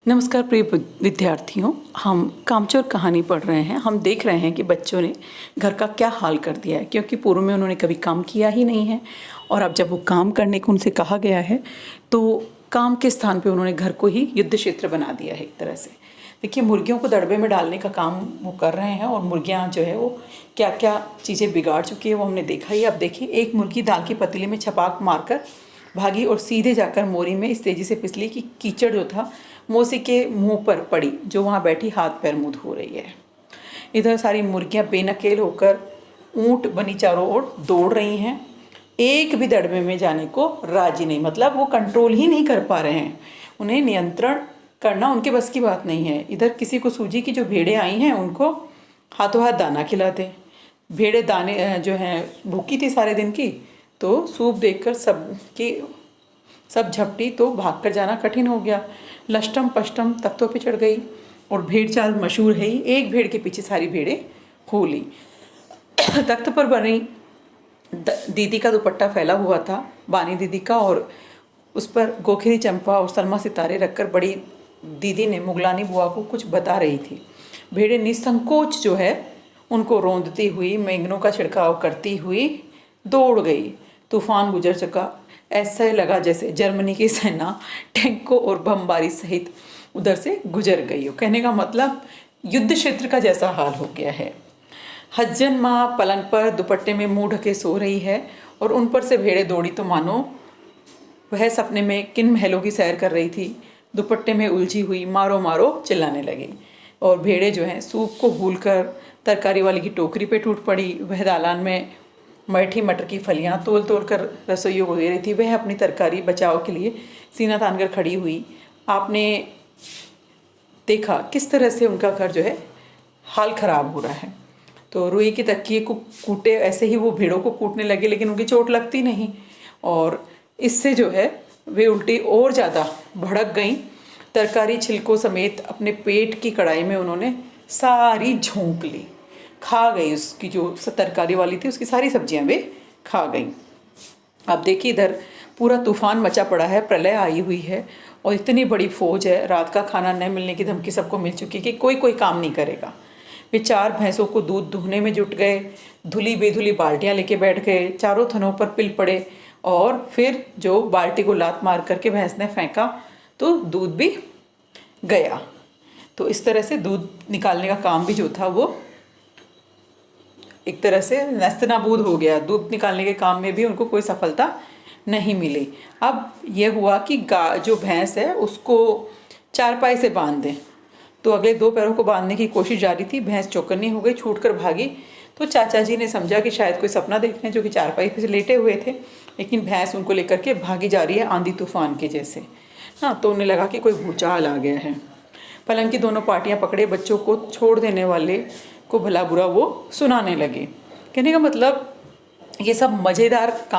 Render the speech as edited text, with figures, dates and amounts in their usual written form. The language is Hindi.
नमस्कार प्रिय विद्यार्थियों, हम कामचोर कहानी पढ़ रहे हैं। हम देख रहे हैं कि बच्चों ने घर का क्या हाल कर दिया है, क्योंकि पूर्व में उन्होंने कभी काम किया ही नहीं है। और अब जब वो काम करने को उनसे कहा गया है तो काम के स्थान पे उन्होंने घर को ही युद्ध क्षेत्र बना दिया है एक तरह से। देखिए, मुर्गियों को दड़बे में डालने का काम वो कर रहे हैं और मुर्गियाँ जो है वो क्या क्या चीज़ें बिगाड़ चुकी है वो हमने देखा ही। अब देखिए, एक मुर्गी दाल की पतीली में छपाक मारकर भागी और सीधे जाकर मोरी में इस तेज़ी से फिसली कि कीचड़ जो था मौसी के मुंह पर पड़ी, जो वहाँ बैठी हाथ पैर मुंह धो रही है। इधर सारी मुर्गियाँ बेनकेल होकर ऊंट बनी चारों ओर दौड़ रही हैं, एक भी दड़बे में जाने को राजी नहीं। मतलब वो कंट्रोल ही नहीं कर पा रहे हैं, उन्हें नियंत्रण करना उनके बस की बात नहीं है। इधर किसी को सूझी कि जो भेड़ें आई हैं उनको हाथों हाथ दाना खिलाते। भेड़ें दाने जो हैं भूखी थी सारे दिन की, तो सूप देखकर सब झपटी तो भाग कर जाना कठिन हो गया। लष्टम पष्टम तख्तों पे चढ़ गई और भेड़ चाल मशहूर है ही, एक भेड़ के पीछे सारी भेड़ें हो ली। तख्त पर बनी दीदी का दुपट्टा फैला हुआ था, बानी दीदी का, और उस पर गोखरी चंपा और सलमा सितारे रखकर बड़ी दीदी ने मुगलानी बुआ को कुछ बता रही थी। भेड़ें निसंकोच जो है उनको रौंदती हुई, मैंगनों का छिड़काव करती हुई दौड़ गई। तूफान गुजर चुका, ऐसा लगा जैसे जर्मनी की सेना टैंकों और बमबारी सहित उधर से गुजर गई हो। कहने का मतलब युद्ध क्षेत्र का जैसा हाल हो गया है। हज्जन माँ पलंग पर दुपट्टे में मुंह ढके सो रही है और उन पर से भेड़ें दौड़ी तो मानो वह सपने में किन महलों की सैर कर रही थी। दुपट्टे में उलझी हुई मारो मारो चिल्लाने लगी और भेड़ें जो हैं सूप को भूलकर तरकारी वाली की टोकरी पे टूट पड़ी। वह दालान में मैठी मटर की फलियां तोल तोल कर रसोइयों को दे रही थी। वह अपनी तरकारी बचाव के लिए सीना तान कर खड़ी हुई। आपने देखा किस तरह से उनका घर जो है हाल खराब हो रहा है। तो रुई की तकिए को कूटे, ऐसे ही वो भेड़ों को कूटने लगे, लेकिन उनकी चोट लगती नहीं और इससे जो है वे उल्टी और ज़्यादा भड़क गईं। तरकारी छिलकों समेत अपने पेट की कढ़ाई में उन्होंने सारी झोंक ली, खा गई। उसकी जो तरकारी वाली थी उसकी सारी सब्जियां वे खा गई। अब देखिए, इधर पूरा तूफान मचा पड़ा है, प्रलय आई हुई है और इतनी बड़ी फौज है। रात का खाना न मिलने की धमकी सबको मिल चुकी है कि कोई काम नहीं करेगा। वे 4 भैंसों को दूध दुहने में जुट गए, धुली बेधुली बाल्टियां लेके बैठ गए, चारों थनों पर पिल पड़े और फिर जो बाल्टी को लात मार करके भैंस ने फेंका तो दूध भी गया। तो इस तरह से दूध निकालने का काम भी जो था वो एक तरह से नेस्तनाबूद हो गया। दूध निकालने के काम में भी उनको कोई सफलता नहीं मिली। अब यह हुआ कि जो भैंस है उसको चारपाई से बांध दें, तो अगले 2 पैरों को बांधने की कोशिश जारी थी। भैंस चौकन्नी हो गई, छूट कर भागी। तो चाचा जी ने समझा कि शायद कोई सपना देख रहे हैं, जो कि चारपाई पे लेटे हुए थे, लेकिन भैंस उनको लेकर के भागी जा रही है आंधी तूफान के जैसे। हाँ, तो उन्हें लगा कि कोई भूचाल आ गया है। पलंग की दोनों पार्टियां पकड़े बच्चों को छोड़ देने वाले को भला बुरा वो सुनाने लगे। कहने का मतलब ये सब मज़ेदार काम